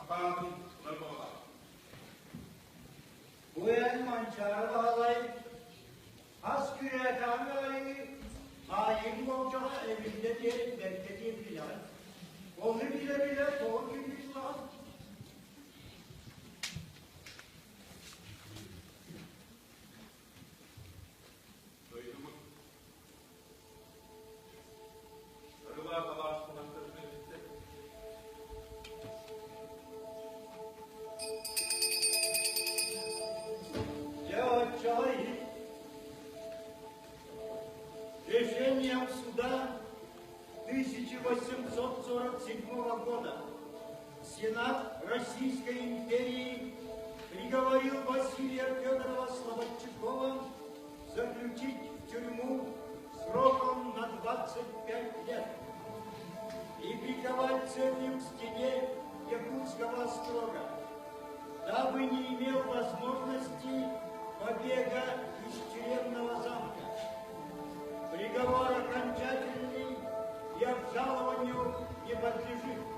Bakanlık Nurbalar. Bu elman çağrıvalayı, has küre tanrıyı, hain bolcağa evinde diyelim beklediği filan. Onu bile bile doğru gibi lan. Duydun mu? Sarılar dalaştırmak sözüne bitti. Я человек, решением суда 1847 года Сенат Российской империи приговорил Василия Федорова Слободчикова заключить в тюрьму сроком на 25 лет и приковать цепью к стене Якутского острога, дабы не имел возможности побега из тюремного замка. Приговор окончательный и обжалованию не подлежит.